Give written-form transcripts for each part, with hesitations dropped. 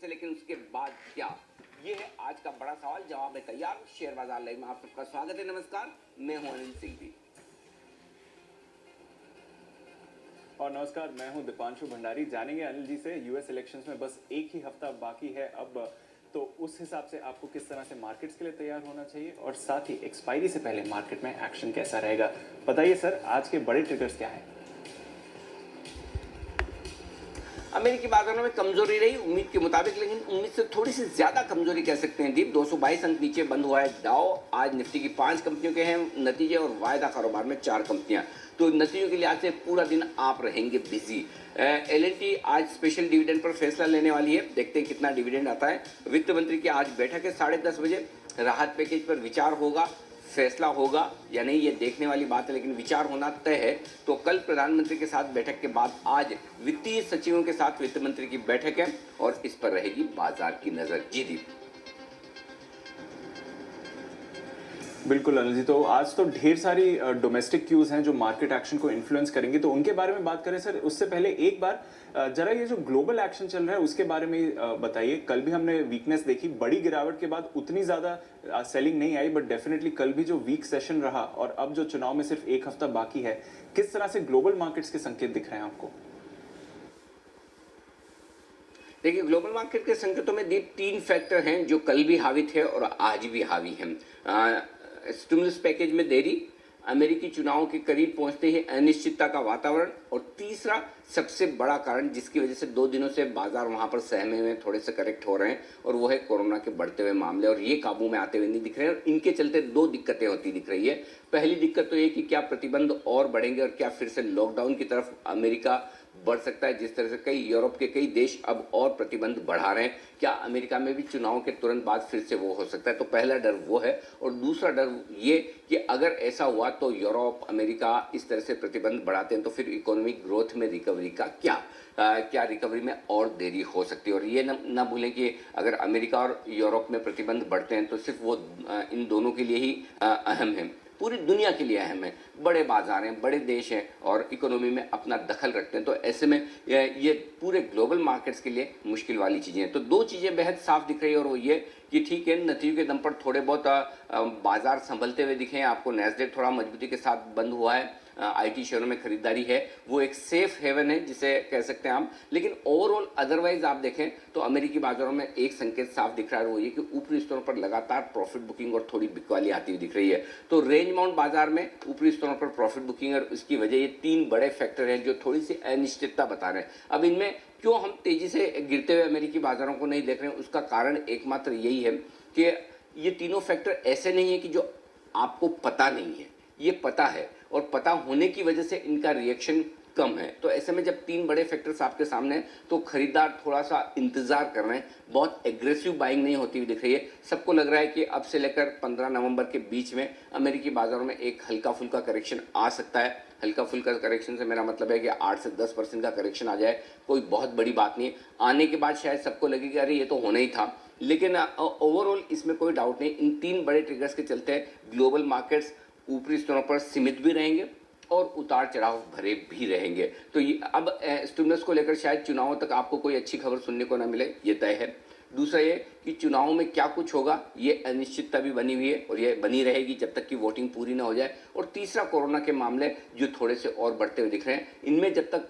से, लेकिन उसके बाद क्या, ये है आज का बड़ा सवाल। जवाब है तैयार। शेयर बाजार लाइव में आप सबका स्वागत है। नमस्कार, मैं हूं अनिल सिंघवी। और नमस्कार, मैं हूं दीपांशु भंडारी। जानेंगे अनिल जी से यूएस इलेक्शंस में बस एक ही हफ्ता बाकी है अब, तो उस हिसाब से आपको किस तरह से मार्केट्स के लिए तैयार होना चाहिए और साथ ही एक्सपायरी से पहले मार्केट में एक्शन कैसा रहेगा। बताइए सर, आज के बड़े ट्रिगर्स क्या हैं? अमेरिकी बाजारों में कमजोरी रही उम्मीद के मुताबिक, लेकिन उम्मीद से थोड़ी सी ज्यादा कमजोरी कह सकते हैं। दीप 222 अंक नीचे बंद हुआ है डाउ। आज निफ्टी की 5 कंपनियों के हैं नतीजे और वायदा कारोबार में 4 कंपनियां। तो नतीजों के लिए आज से पूरा दिन आप रहेंगे बिजी। L&T आज स्पेशल डिविडेंड पर फैसला लेने वाली है। देखते हैं कितना डिविडेंड आता है। वित्त मंत्री की आज बैठक है 10:30 बजे। राहत पैकेज पर विचार होगा, फैसला होगा या नहीं ये देखने वाली बात है, लेकिन विचार होना तय है। तो कल प्रधानमंत्री के साथ बैठक के बाद आज वित्तीय सचिवों के साथ वित्त मंत्री की बैठक है और इस पर रहेगी बाजार की नजर। जी दीप। बिल्कुल अनिल जी, तो आज तो ढेर सारी डोमेस्टिक क्यूज हैं जो मार्केट एक्शन को इन्फ्लुएंस करेंगे, तो उनके बारे में बात करें सर। उससे पहले एक बार जरा ये जो ग्लोबल एक्शन चल रहा है उसके बारे में बताइए। कल भी हमने वीकनेस देखी, बड़ी गिरावट के बाद उतनी ज्यादा सेलिंग नहीं आई, बट डेफिनेटली कल भी जो वीक सेशन रहा और अब जो चुनाव में सिर्फ एक हफ्ता बाकी है, किस तरह से ग्लोबल मार्केट्स के संकेत दिख रहे हैं आपको? देखिए, ग्लोबल मार्केट के संकेतों में दीप 3 फैक्टर हैं जो कल भी हावी थे और आज भी हावी हैं। स्टिमुलस पैकेज में देरी, अमेरिकी चुनाव के करीब पहुंचते ही अनिश्चितता का वातावरण, और तीसरा सबसे बड़ा कारण जिसकी वजह से 2 दिनों से बाजार वहां पर सहमे हुए थोड़े से करेक्ट हो रहे हैं, और वो है कोरोना के बढ़ते हुए मामले, और ये काबू में आते हुए नहीं दिख रहे हैं। और इनके चलते 2 दिक्कतें होती दिख रही है। पहली दिक्कत तो ये कि क्या प्रतिबंध और बढ़ेंगे और क्या फिर से लॉकडाउन की तरफ अमेरिका बढ़ सकता है, जिस तरह से कई यूरोप के कई देश अब और प्रतिबंध बढ़ा रहे हैं। क्या अमेरिका में भी चुनाव के तुरंत बाद फिर से वो हो सकता है? तो पहला डर वो है, और दूसरा डर ये कि अगर ऐसा हुआ तो यूरोप, अमेरिका इस तरह से प्रतिबंध बढ़ाते हैं तो फिर इकोनॉमिक ग्रोथ में रिकवरी का क्या रिकवरी में और देरी हो सकती है। और ये न भूलें कि अगर अमेरिका और यूरोप में प्रतिबंध बढ़ते हैं तो सिर्फ वो इन दोनों के लिए ही अहम है, पूरी दुनिया के लिए अहम है। बड़े बाजार हैं, बड़े देश हैं और इकोनॉमी में अपना दखल रखते हैं, तो ऐसे में ये पूरे ग्लोबल मार्केट्स के लिए मुश्किल वाली चीज़ें हैं। तो 2 चीज़ें बेहद साफ दिख रही है, और वो ये कि ठीक है, नतीजों के दम पर थोड़े बहुत बाजार संभलते हुए दिखे हैं आपको। नैस्डैक थोड़ा मजबूती के साथ बंद हुआ है। आईटी शेयरों में खरीदारी है, वो एक सेफ हेवन है जिसे कह सकते हैं हम। लेकिन ओवरऑल अदरवाइज आप देखें तो अमेरिकी बाजारों में एक संकेत साफ दिख रहा है, वो ये कि ऊपरी स्तरों पर लगातार प्रॉफिट बुकिंग और थोड़ी बिकवाली आती हुई दिख रही है। तो रेंज बाउंड बाजार में ऊपरी स्तरों पर प्रॉफिट बुकिंग, और इसकी वजह ये 3 बड़े फैक्टर हैं जो थोड़ी सी अनिश्चितता बता रहे हैं। अब इनमें क्यों हम तेजी से गिरते हुए अमेरिकी बाजारों को नहीं देख रहे हैं, उसका कारण एकमात्र यही है कि ये तीनों फैक्टर ऐसे नहीं है कि जो आपको पता नहीं है, ये पता है, और पता होने की वजह से इनका रिएक्शन कम है। तो ऐसे में जब 3 बड़े फैक्टर्स आपके सामने हैं तो खरीदार थोड़ा सा इंतजार कर रहे हैं, बहुत एग्रेसिव बाइंग नहीं होती हुई दिख रही है। सबको लग रहा है कि अब से लेकर 15 नवंबर के बीच में अमेरिकी बाजारों में एक हल्का फुल्का करेक्शन आ सकता है। हल्का फुल्का करेक्शन से मेरा मतलब है कि 8 से 10% का करेक्शन आ जाए, कोई बहुत बड़ी बात नहीं है। आने के बाद शायद सबको लगे कि अरे ये तो होना ही था, लेकिन ओवरऑल इसमें कोई डाउट नहीं, इन 3 बड़े ट्रिगर्स के चलते ग्लोबल मार्केट्स ऊपरी स्तरों पर सीमित भी रहेंगे और उतार चढ़ाव भरे भी रहेंगे। तो ये अब स्टिमुलस को लेकर शायद चुनावों तक आपको कोई अच्छी खबर सुनने को ना मिले, ये तय है। दूसरा ये कि चुनाव में क्या कुछ होगा, ये अनिश्चितता भी बनी हुई है और ये बनी रहेगी जब तक कि वोटिंग पूरी ना हो जाए। और तीसरा, कोरोना के मामले जो थोड़े से और बढ़ते हुए दिख रहे हैं, इनमें जब तक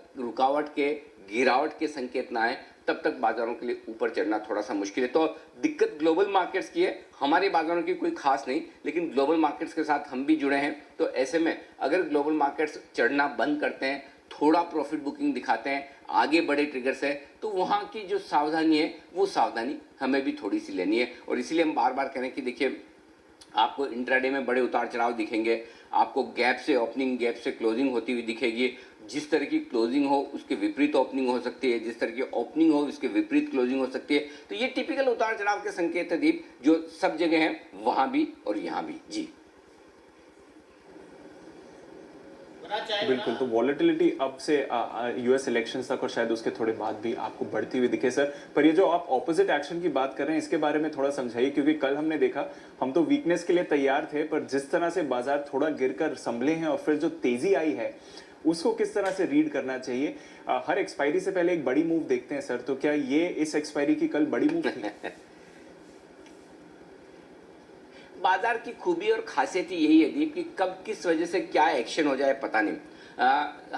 गिरावट के संकेत ना आए तब तक बाजारों के लिए ऊपर चढ़ना थोड़ा सा मुश्किल है। तो दिक्कत ग्लोबल मार्केट्स की है, हमारे बाजारों की कोई खास नहीं, लेकिन ग्लोबल मार्केट्स के साथ हम भी जुड़े हैं। तो ऐसे में अगर ग्लोबल मार्केट्स चढ़ना बंद करते हैं, थोड़ा प्रॉफिट बुकिंग दिखाते हैं, आगे बड़े ट्रिगर्स है, तो वहाँ की जो सावधानी है वो सावधानी हमें भी थोड़ी सी लेनी है। और इसीलिए हम बार बार कह रहे हैं कि देखिए, आपको इंट्राडे में बड़े उतार चढ़ाव दिखेंगे, आपको गैप से ओपनिंग, गैप से क्लोजिंग होती हुई दिखेगी। जिस तरह की क्लोजिंग हो उसके विपरीत ओपनिंग हो सकती है, जिस तरह की ओपनिंग हो उसके विपरीत क्लोजिंग हो सकती है। तो ये टिपिकल उतार चढ़ाव के संकेत है दीप, जो सब जगह हैं, वहां भी और यहाँ भी। जी बिल्कुल, तो वॉलेटिलिटी अब से यूएस इलेक्शंस तक और शायद उसके थोड़े बाद भी आपको बढ़ती हुई दिखे सर। पर ये जो आप ऑपोजिट एक्शन की बात कर रहे हैं, इसके बारे में थोड़ा समझाइए, क्योंकि कल हमने देखा, हम तो वीकनेस के लिए तैयार थे, पर जिस तरह से बाजार थोड़ा गिरकर संभले हैं और फिर जो तेजी आई है उसको किस तरह से रीड करना चाहिए? हर एक्सपायरी से पहले एक बड़ी मूव देखते हैं सर, तो क्या ये इस एक्सपायरी की कल बड़ी मूव थी? बाजार की खूबी और खासियत ही यही है दीप कि कब किस वजह से क्या एक्शन हो जाए पता नहीं।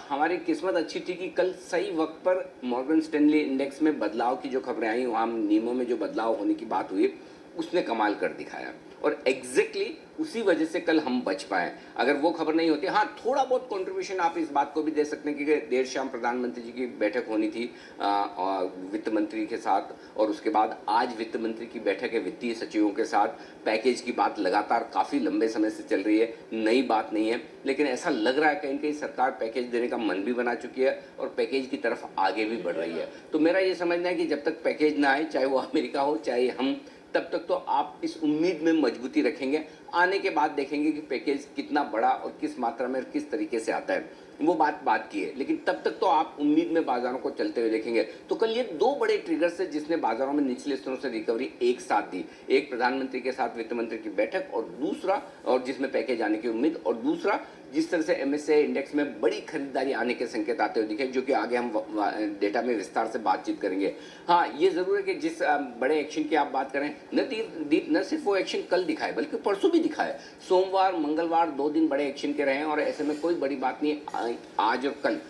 हमारी किस्मत अच्छी थी कि कल सही वक्त पर मॉर्गन स्टैनली इंडेक्स में बदलाव की जो खबरें आई, वहाँ नियमों में जो बदलाव होने की बात हुई, उसने कमाल कर दिखाया और एग्जैक्टली उसी वजह से कल हम बच पाए। अगर वो खबर नहीं होती, हाँ थोड़ा बहुत कंट्रीब्यूशन आप इस बात को भी दे सकते हैं कि देर शाम प्रधानमंत्री जी की बैठक होनी थी वित्त मंत्री के साथ, और उसके बाद आज वित्त मंत्री की बैठक है वित्तीय सचिवों के साथ। पैकेज की बात लगातार काफ़ी लंबे समय से चल रही है, नई बात नहीं है, लेकिन ऐसा लग रहा है कहीं कहीं सरकार पैकेज देने का मन भी बना चुकी है और पैकेज की तरफ आगे भी बढ़ रही है। तो मेरा ये समझना है कि जब तक पैकेज ना आए, चाहे वो अमेरिका हो चाहे हम, तब तक तो आप इस उम्मीद में मजबूती रखेंगे। आने के बाद देखेंगे कि पैकेज कितना बड़ा और किस मात्रा में और किस तरीके से आता है, वो बात की है, लेकिन तब तक तो आप उम्मीद में बाजारों को चलते हुए देखेंगे। तो कल ये दो बड़े ट्रिगर्स है जिसने बाजारों में निचले स्तरों से रिकवरी एक साथ दी। एक प्रधानमंत्री के साथ वित्त मंत्री की बैठक, और दूसरा, और जिसमें पैकेज आने की उम्मीद, और दूसरा जिस तरह से MSCI इंडेक्स में बड़ी खरीदारी आने के संकेत आते हुए दिखे, जो कि आगे हम डेटा में विस्तार से बातचीत करेंगे। हाँ, ये जरूर है कि जिस बड़े एक्शन की आप बात करें, न सिर्फ वो एक्शन कल दिखाए बल्कि परसों भी दिखाए। सोमवार मंगलवार 2 दिन बड़े एक्शन के रहे हैं, और ऐसे में कोई बड़ी बात नहीं, आज और कल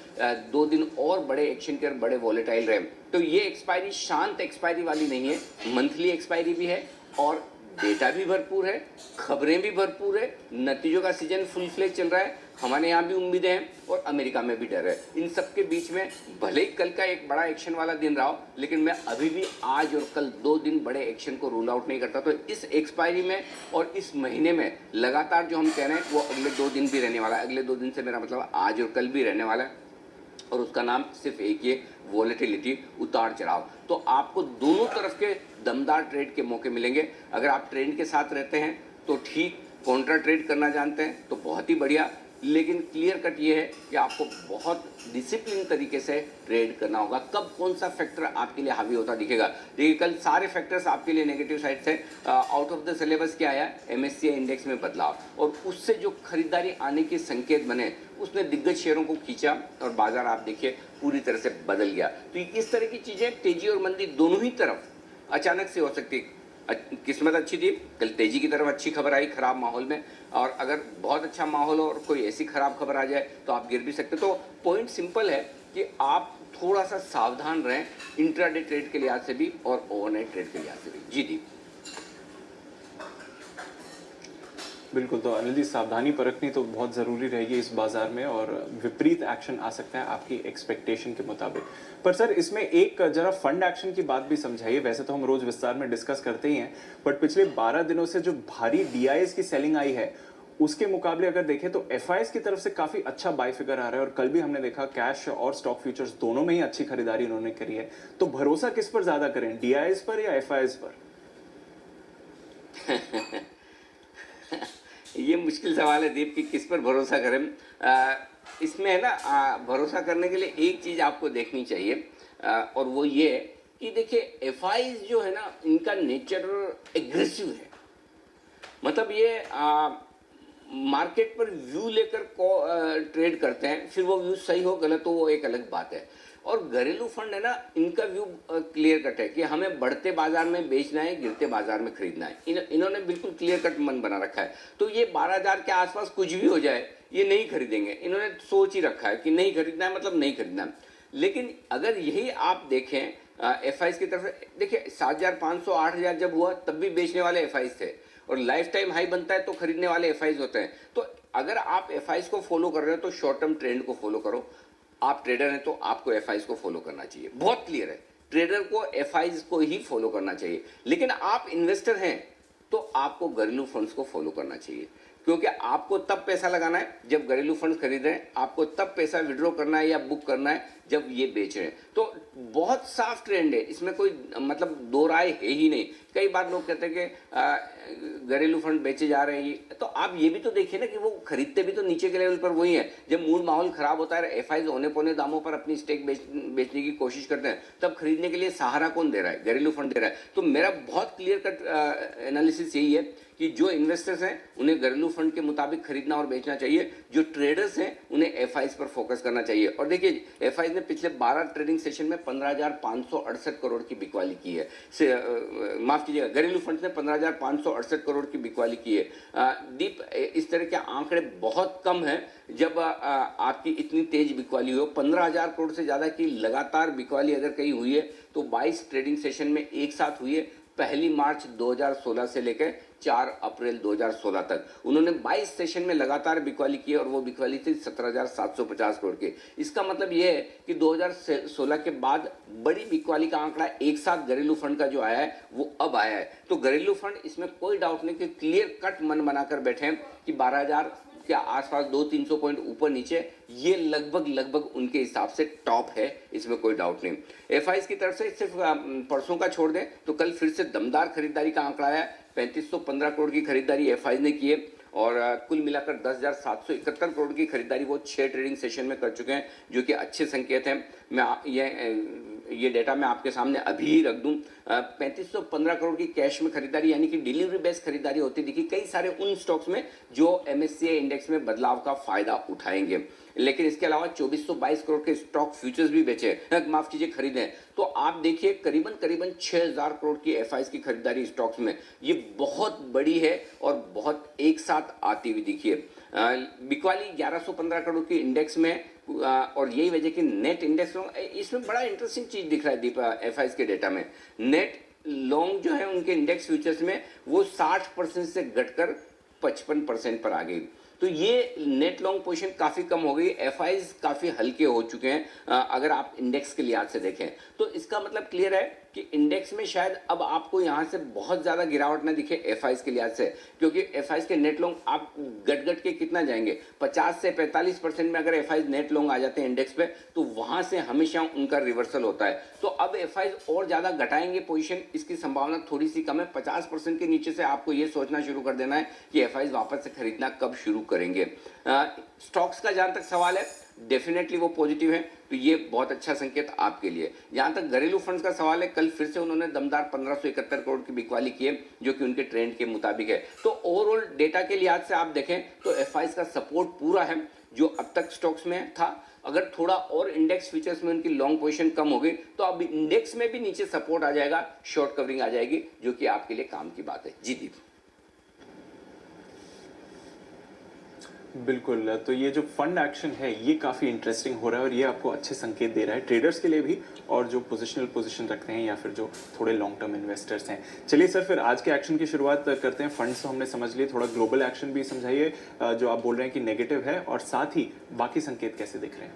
2 दिन और बड़े एक्शन के और बड़े वॉलेटाइल रहे। तो ये एक्सपायरी शांत एक्सपायरी वाली नहीं है, मंथली एक्सपायरी भी है, और डेटा भी भरपूर है, खबरें भी भरपूर है, नतीजों का सीजन फुल फ्लेज चल रहा है, हमारे यहाँ भी उम्मीदें हैं और अमेरिका में भी डर है। इन सब के बीच में भले ही कल का एक बड़ा एक्शन वाला दिन रहा हो, लेकिन मैं अभी भी आज और कल 2 दिन बड़े एक्शन को रूल आउट नहीं करता। तो इस एक्सपायरी में और इस महीने में लगातार जो हम कह रहे हैं वो अगले 2 दिन भी रहने वाला है। अगले 2 दिन से मेरा मतलब आज और कल भी रहने वाला है, और उसका नाम सिर्फ एक ही है, वॉलेटिलिटी, उतार चढ़ाव। तो आपको दोनों तरफ के दमदार ट्रेड के मौके मिलेंगे। अगर आप ट्रेंड के साथ रहते हैं तो ठीक, कॉन्ट्रा ट्रेड करना जानते हैं तो बहुत ही बढ़िया, लेकिन क्लियर कट ये है कि आपको बहुत डिसिप्लिन तरीके से ट्रेड करना होगा। कब कौन सा फैक्टर आपके लिए हावी होता दिखेगा, देखिए कल सारे फैक्टर्स आपके लिए नेगेटिव साइड से। आउट ऑफ द सिलेबस क्या आया, MSCI इंडेक्स में बदलाव, और उससे जो खरीदारी आने के संकेत बने उसने दिग्गज शेयरों को खींचा और बाजार आप देखिए पूरी तरह से बदल गया। तो इस तरह की चीज़ें, तेजी और मंदी दोनों ही तरफ अचानक से हो सकती। किस्मत अच्छी थी, कल तेजी की तरफ अच्छी खबर आई खराब माहौल में, और अगर बहुत अच्छा माहौल हो और कोई ऐसी खराब खबर आ जाए तो आप गिर भी सकते। तो पॉइंट सिंपल है कि आप थोड़ा सा सावधान रहें, इंट्राडे ट्रेड के लिहाज से भी और ओवरनाइट ट्रेड के लिहाज से भी। जी दी बिल्कुल, तो अनिल जी सावधानी परखनी तो बहुत ज़रूरी रहेगी इस बाजार में, और विपरीत एक्शन आ सकता है आपकी एक्सपेक्टेशन के मुताबिक। पर सर इसमें एक जरा फंड एक्शन की बात भी समझाइए। वैसे तो हम रोज विस्तार में डिस्कस करते ही हैं, बट पिछले 12 दिनों से जो भारी DIs की सेलिंग आई है उसके मुकाबले अगर देखें तो FIs की तरफ से काफ़ी अच्छा बाय फिगर आ रहा है, और कल भी हमने देखा कैश और स्टॉक फ्यूचर्स दोनों में ही अच्छी खरीदारी उन्होंने करी है। तो भरोसा किस पर ज़्यादा करें, DIs पर या FIs पर? ये मुश्किल सवाल है दीप कि किस पर भरोसा करें। इसमें है ना, भरोसा करने के लिए एक चीज़ आपको देखनी चाहिए, और वो ये है कि देखिए FIs जो है ना, इनका नेचर एग्रेसिव है। मतलब ये मार्केट पर व्यू लेकर ट्रेड करते हैं, फिर वो व्यू सही हो गलत हो वो एक अलग बात है। और घरेलू फंड है ना, इनका व्यू क्लियर कट है कि हमें बढ़ते बाजार में बेचना है, गिरते बाजार में खरीदना है। इन्होंने बिल्कुल क्लियर कट मन बना रखा है। तो ये 12,000 के आसपास कुछ भी हो जाए ये नहीं खरीदेंगे, इन्होंने सोच ही रखा है कि नहीं खरीदना है मतलब नहीं खरीदना है। लेकिन अगर यही आप देखें FIs की तरफ, देखिए 7,500 8,000 जब हुआ तब भी बेचने वाले FIs थे, और लाइफ टाइम हाई बनता है तो खरीदने वाले FIs होते हैं। तो अगर आप FIs को फॉलो कर रहे हो तो शॉर्ट टर्म ट्रेंड को फॉलो करो। आप ट्रेडर हैं तो आपको FIs को फॉलो करना चाहिए, बहुत क्लियर है, ट्रेडर को FIs को ही फॉलो करना चाहिए। लेकिन आप इन्वेस्टर हैं तो आपको घरेलू फंड्स को फॉलो करना चाहिए, क्योंकि आपको तब पैसा लगाना है जब घरेलू फंड्स खरीद रहे हैं, आपको तब पैसा विड्रॉ करना है या बुक करना है जब ये बेच रहे हैं। तो बहुत साफ ट्रेंड है, इसमें कोई मतलब दो राय है ही नहीं कई बार लोग कहते हैं कि घरेलू फंड बेचे जा रहे हैं, तो आप ये भी तो देखिए ना कि वो खरीदते भी तो नीचे के लेवल पर वही है। जब मूड माहौल खराब होता है, एफआईज औने पौने दामों पर अपनी स्टेक बेचने की कोशिश करते हैं, तब खरीदने के लिए सहारा कौन दे रहा है? घरेलू फंड दे रहा है। तो मेरा बहुत क्लियर कट एनालिसिस यही है कि जो इन्वेस्टर्स हैं उन्हें घरेलू फंड के मुताबिक खरीदना और बेचना चाहिए, जो ट्रेडर्स हैं उन्हें एफआईज पर फोकस करना चाहिए। और देखिए, एफआईज ने पिछले 12 ट्रेडिंग सेशन में 15,568 करोड़ की बिकवाली की है। माफ कीजिएगा, घरेलू फंड ने 15,568 करोड़ की बिकवाली की है। दीप, इस तरह के आंकड़े बहुत कम हैं जब आपकी इतनी तेज बिकवाली हो। 15,000 करोड़ से ज़्यादा की लगातार बिकवाली अगर कहीं हुई है तो 22 ट्रेडिंग सेशन में एक साथ हुई है। 1 मार्च 2016 से लेकर 4 अप्रैल 2016 तक उन्होंने 22 सेशन में लगातार बिकवाली की, और वो बिकवाली थी 17,750 करोड़ की। इसका मतलब ये है कि 2016 के बाद बड़ी बिकवाली का आंकड़ा एक साथ घरेलू फंड का जो आया है वो अब आया है। तो घरेलू फंड, इसमें कोई डाउट नहीं कि क्लियर कट मन बनाकर बैठे हैं कि 12,000 के आसपास 200-300 पॉइंट ऊपर नीचे ये लगभग उनके हिसाब से टॉप है, इसमें कोई डाउट नहीं। एफआईज की तरफ से सिर्फ परसों का छोड़ दें तो कल फिर से दमदार खरीदारी का आंकड़ा आया। 3515 करोड़ की खरीदारी एफआईज ने की है, और कुल मिलाकर 10,771 करोड़ की खरीदारी वो 6 ट्रेडिंग सेशन में कर चुके हैं, जो कि अच्छे संकेत हैं। ये डेटा मैं आपके सामने अभी ही रख दूं। 3515 करोड़ की कैश में खरीदारी, यानी कि डिलीवरी बेस्ड खरीदारी होती दिखी कई सारे उन स्टॉक्स में जो एमएससीआई इंडेक्स में बदलाव का फायदा उठाएंगे। लेकिन इसके अलावा 2422 करोड़ के स्टॉक फ्यूचर्स भी बेचे, माफ कीजिए खरीदे। तो आप देखिए करीबन 6000 करोड़ की एफआईज की खरीदारी स्टॉक्स में, ये बहुत बड़ी है और बहुत एक साथ आती हुई दिखी है। बिकवाली 1115 करोड़ की इंडेक्स में, और यही वजह कि नेट इंडेक्स लॉन्ग, इसमें बड़ा इंटरेस्टिंग चीज दिख रहा है दीपा एफआईज के डेटा में। नेट लॉन्ग जो है उनके इंडेक्स फ्यूचर्स में वो 60% से घटकर 55% पर आ गई। तो ये नेट लॉन्ग पोजीशन काफी कम हो गई, एफआईज काफी हल्के हो चुके हैं अगर आप इंडेक्स के लिहाज से देखें। तो इसका मतलब क्लियर है कि इंडेक्स में शायद अब आपको यहां से बहुत ज्यादा गिरावट ना दिखे एफआईज के लिहाज से, क्योंकि एफआईज के नेट लॉन्ग आप गट के कितना जाएंगे, 50 से 45% में अगर एफआईज नेट लॉन्ग आ जाते हैं इंडेक्स पे, तो वहां से हमेशा उनका रिवर्सल होता है। तो अब एफआईज और ज्यादा घटाएंगे पोजीशन, इसकी संभावना थोड़ी सी कम है। 50% के नीचे से आपको ये सोचना शुरू कर देना है कि एफआईज वापस से खरीदना कब शुरू करेंगे। स्टॉक्स का जहां तक सवाल है, डेफिनेटली वो पॉजिटिव है, तो ये बहुत अच्छा संकेत आपके लिए। जहां तक घरेलू फंड्स का सवाल है, कल फिर से उन्होंने दमदार 1571 करोड़ की बिकवाली की है, जो कि उनके ट्रेंड के मुताबिक है। तो ओवरऑल डेटा के लिहाज से आप देखें तो एफआईज का सपोर्ट पूरा है जो अब तक स्टॉक्स में था। अगर थोड़ा और इंडेक्स फीचर्स में उनकी लॉन्ग पोजीशन कम हो गई तो अब इंडेक्स में भी नीचे सपोर्ट आ जाएगा, शॉर्ट कवरिंग आ जाएगी, जो कि आपके लिए काम की बात है। जी दीप। बिल्कुल, तो ये जो फंड एक्शन है ये काफ़ी इंटरेस्टिंग हो रहा है और ये आपको अच्छे संकेत दे रहा है ट्रेडर्स के लिए भी, और जो पोजीशन रखते हैं या फिर जो थोड़े लॉन्ग टर्म इन्वेस्टर्स हैं। चलिए सर, फिर आज के एक्शन की शुरुआत करते हैं। फंड्स तो हमने समझ लिए, थोड़ा ग्लोबल एक्शन भी समझाइए जो आप बोल रहे हैं कि नेगेटिव है, और साथ ही बाकी संकेत कैसे दिख रहे हैं।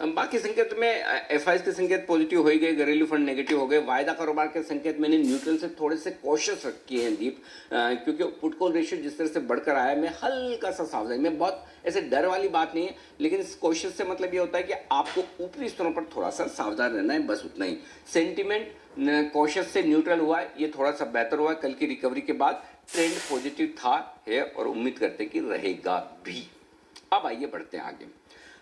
बाकी संकेत में एफआईज के संकेत पॉजिटिव हो ही गए, घरेलू फंड नेगेटिव हो गए। वायदा कारोबार के संकेत मैंने न्यूट्रल से थोड़े से कॉशियस रखे हैं दीप, क्योंकि पुट कॉल रेशियो जिस तरह से बढ़कर आया है, मैं हल्का सा सावधान, मैं बहुत ऐसे डर वाली बात नहीं है, लेकिन कॉशियस से मतलब ये होता है कि आपको ऊपरी स्तरों पर थोड़ा सा सावधान रहना है, बस उतना ही। सेंटिमेंट कॉशियस से न्यूट्रल हुआ है, ये थोड़ा सा बेहतर हुआ है कल की रिकवरी के बाद। ट्रेंड पॉजिटिव था है और उम्मीद करते कि रहेगा भी। अब आइए बढ़ते हैं आगे।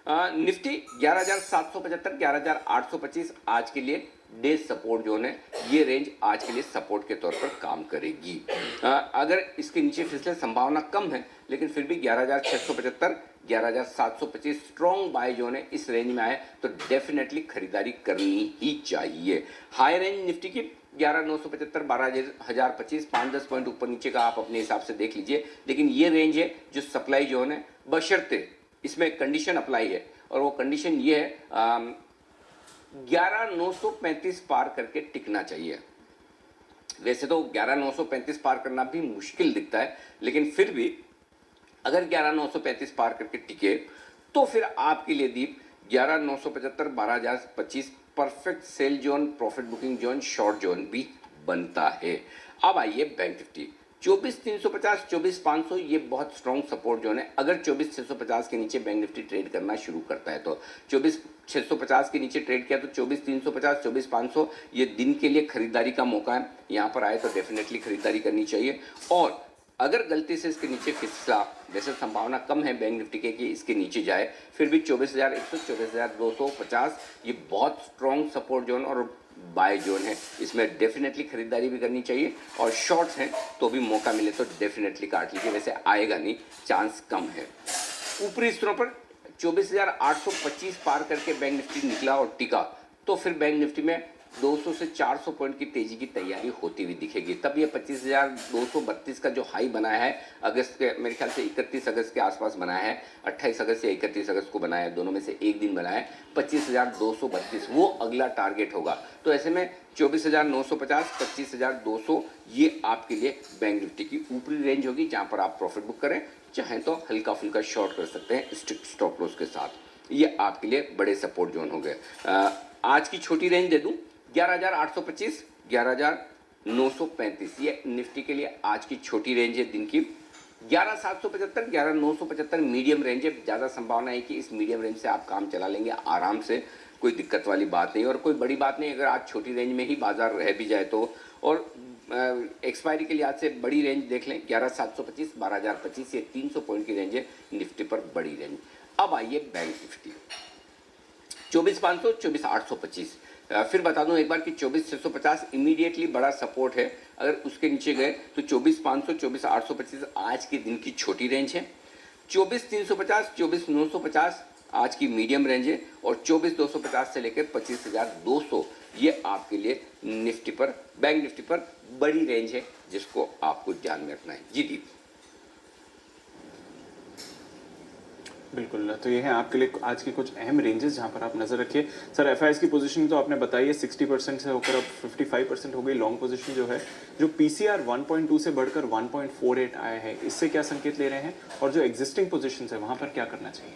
निफ्टी 11,775 11,825 आज के लिए डे सपोर्ट जोन है। ये रेंज आज के लिए सपोर्ट के तौर पर काम करेगी। अगर इसके नीचे फिसले संभावना कम है, लेकिन फिर भी 11,675 11,725 स्ट्रॉन्ग बाय जोन है। इस रेंज में आए तो डेफिनेटली खरीदारी करनी ही चाहिए। हाई रेंज निफ्टी की 11,975 12,025, 5-10 पॉइंट ऊपर नीचे का आप अपने हिसाब से देख लीजिए, लेकिन ये रेंज है जो सप्लाई जोन है, बशर्ते इसमें कंडीशन अप्लाई है, और वो कंडीशन ये है 11,935 पार करके टिकना चाहिए। वैसे तो 11,935 पार करना भी मुश्किल दिखता है, लेकिन फिर भी अगर 11,935 पार करके टिके तो फिर आपके लिए दीप 11,975 12,025 perfect sell zone, profit booking zone, short zone भी बनता है। अब आइए बैंक निफ्टी 24,350 24,500, ये बहुत स्ट्रॉन्ग सपोर्ट जोन है। अगर 24,650 के नीचे बैंक निफ्टी ट्रेड करना शुरू करता है तो 650 के नीचे ट्रेड किया तो 24,350, 24,500 ये दिन के लिए खरीदारी का मौका है। यहाँ पर आए तो डेफिनेटली खरीदारी करनी चाहिए। और अगर गलती से इसके नीचे फिसला, वैसे संभावना कम है बैंक निफ्टी के कि इसके नीचे जाए, फिर भी 24,100, 24,250 ये बहुत स्ट्रॉन्ग सपोर्ट जोन और बाय जोन है। इसमें डेफिनेटली खरीदारी भी करनी चाहिए और शॉर्ट्स हैं तो भी मौका मिले तो डेफिनेटली काट लीजिए, वैसे आएगा नहीं, चांस कम है। ऊपरी स्तरों पर 24,825 पार करके बैंक निफ्टी निकला और टिका तो फिर बैंक निफ्टी में 200 से 400 पॉइंट की तेजी की तैयारी होती हुई दिखेगी। तब ये 25,232 का जो हाई बनाया है अगस्त के, मेरे ख्याल से 31 अगस्त के आसपास बनाया है, 28 अगस्त या 31 अगस्त को बनाया है, दोनों में से एक दिन बनाया है, 25,232 वो अगला टारगेट होगा। तो ऐसे में 24,950, 25,200 ये आपके लिए बैंक निफ्टी की ऊपरी रेंज होगी जहाँ पर आप प्रॉफिट बुक करें, चाहें तो हल्का फुल्का शॉर्ट कर सकते हैं स्ट्रिक्ट स्टॉप लॉस के साथ। ये आपके लिए बड़े सपोर्ट जोन हो गए। आज की छोटी रेंज दे दूं 11,825, 11,935 ये निफ्टी के लिए आज की छोटी रेंज है दिन की। 11,775, 11,975 मीडियम रेंज है। ज़्यादा संभावना है कि इस मीडियम रेंज से आप काम चला लेंगे आराम से, कोई दिक्कत वाली बात नहीं और कोई बड़ी बात नहीं अगर आज छोटी रेंज में ही बाजार रह भी जाए तो। और एक्सपायरी के लिए आज से बड़ी रेंज देख लें 11,725, 12,025 ये 300 पॉइंट की रेंज है निफ्टी पर बड़ी रेंज। अब आइए बैंक निफ्टी 24,500, 24,825। फिर बता दूं एक बार कि 24,650 इमीडिएटली बड़ा सपोर्ट है, अगर उसके नीचे गए तो 24,500, 24,825 आज के दिन की छोटी रेंज है। 24,350, 24,950 आज की मीडियम रेंज है और 24,250 से लेकर 25,200 ये आपके लिए निफ्टी पर, बैंक निफ्टी पर बड़ी रेंज है जिसको आपको ध्यान में रखना है। जी दीप। बिल्कुल, तो ये है आपके लिए आज की कुछ अहम रेंजेस जहां पर आप नजर रखिए। सर एफआईएस की पोजीशन तो आपने बताई है 60% से होकर अब 55% हो गई लॉन्ग पोजीशन जो है, जो पीसीआर 1.2 से बढ़कर 1.48 आया है, इससे क्या संकेत ले रहे हैं और जो एग्जिस्टिंग पोजीशन है वहां पर क्या करना चाहिए?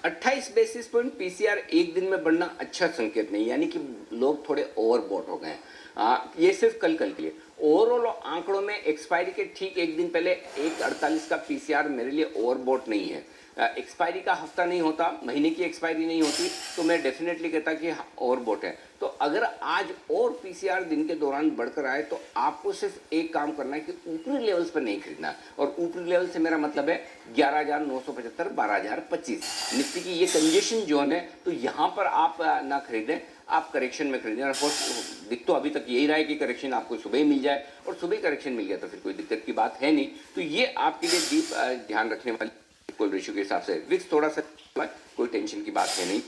28 बेसिस पॉइंट पीसीआर एक दिन में बढ़ना अच्छा संकेत नहीं, यानी कि लोग थोड़े ओवरबॉट हो गए हैं। ये सिर्फ कल के लिए ओवरऑल आंकड़ों में एक्सपायरी के ठीक एक दिन पहले 1.48 का पीसीआर मेरे लिए ओवरबॉट नहीं है। एक्सपायरी का हफ्ता नहीं होता, महीने की एक्सपायरी नहीं होती तो मैं डेफिनेटली कहता कि ओवरबॉट है। तो अगर आज और पीसीआर दिन के दौरान बढ़कर आए तो आपको सिर्फ एक काम करना है कि ऊपरी लेवल्स पर नहीं खरीदना, और ऊपरी लेवल से मेरा मतलब है 11,975, 12,025 निफ्टी की ये कंजेशन जोन है, तो यहाँ पर आप ना खरीदें, आप करेक्शन में खरीदें। और दिख तो अभी तक यही रहा है कि करेक्शन आपको सुबह ही मिल जाए और सुबह करेक्शन मिल गया तो फिर कोई दिक्कत की बात है नहीं। तो ये आपके लिए डीप ध्यान रखने वाली कोई रेशियो के हिसाब से विक्स थोड़ा सा कोई टेंशन की बात है नहीं।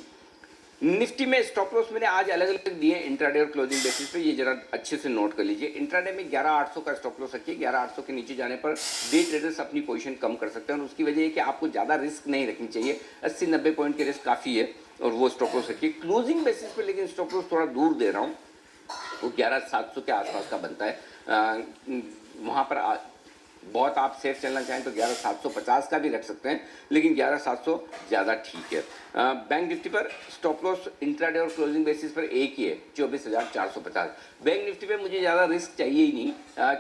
निफ्टी में स्टॉप लॉस मैंने आज अलग अलग दिए इंट्राडे और क्लोजिंग बेसिस पे, ये जरा अच्छे से नोट कर लीजिए। इंट्राडे में 11,800 का स्टॉप लॉस रखिए, 11,800 के नीचे जाने पर डे ट्रेडर्स अपनी पोजीशन कम कर सकते हैं और उसकी वजह है कि आपको ज़्यादा रिस्क नहीं रखनी चाहिए, 80-90 पॉइंट के रिस्क काफ़ी है और वो स्टॉप लॉस रखिए। क्लोजिंग बेसिस पे लेकिन स्टॉप लॉस थोड़ा दूर दे रहा हूँ, वो 11,700 के आसपास का बनता है। वहाँ पर बहुत आप सेफ चलना चाहें तो 11,750 का भी रख सकते हैं, लेकिन 11,700 ज़्यादा ठीक है। बैंक निफ्टी पर स्टॉप लॉस इंट्राडे और क्लोजिंग बेसिस पर एक ही है, 24,450। बैंक निफ्टी पे मुझे ज़्यादा रिस्क चाहिए ही नहीं,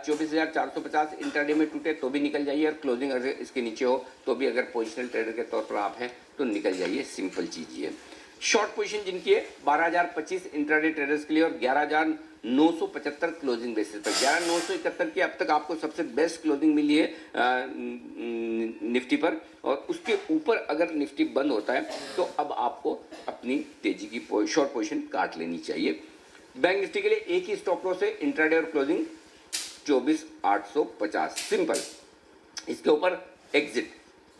24,450 इंट्राडे में टूटे तो भी निकल जाइए और क्लोजिंग अगर इसके नीचे हो तो भी अगर पोजिशनल ट्रेडर के तौर पर आप हैं तो निकल जाइए, सिंपल चीज़ ये। शॉर्ट पोजीशन जिनकी है 12,025 इंट्राडे ट्रेडर्स के लिए और 11,975 क्लोजिंग बेसिस पर। 11,971 की अब तक आपको सबसे बेस्ट क्लोजिंग मिली है निफ्टी पर, और उसके ऊपर अगर निफ्टी बंद होता है तो अब आपको अपनी तेजी की शॉर्ट पोजीशन काट लेनी चाहिए। बैंक निफ्टी के लिए एक ही स्टॉप लॉस है इंट्राडे और क्लोजिंग 24,850, सिंपल। इसके ऊपर एग्जिट,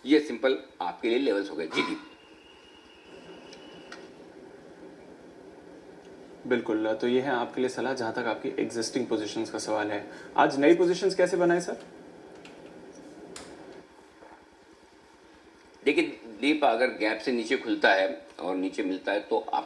ये सिंपल आपके लिए लेवल्स हो गए। जी जी बिल्कुल, तो ये है आपके लिए सलाह जहां तक आपकी एग्जिस्टिंग पोजीशंस का सवाल है। आज नई पोजीशंस कैसे बनाए सर? देखिए दीप, अगर गैप से नीचे खुलता है और नीचे मिलता है तो आप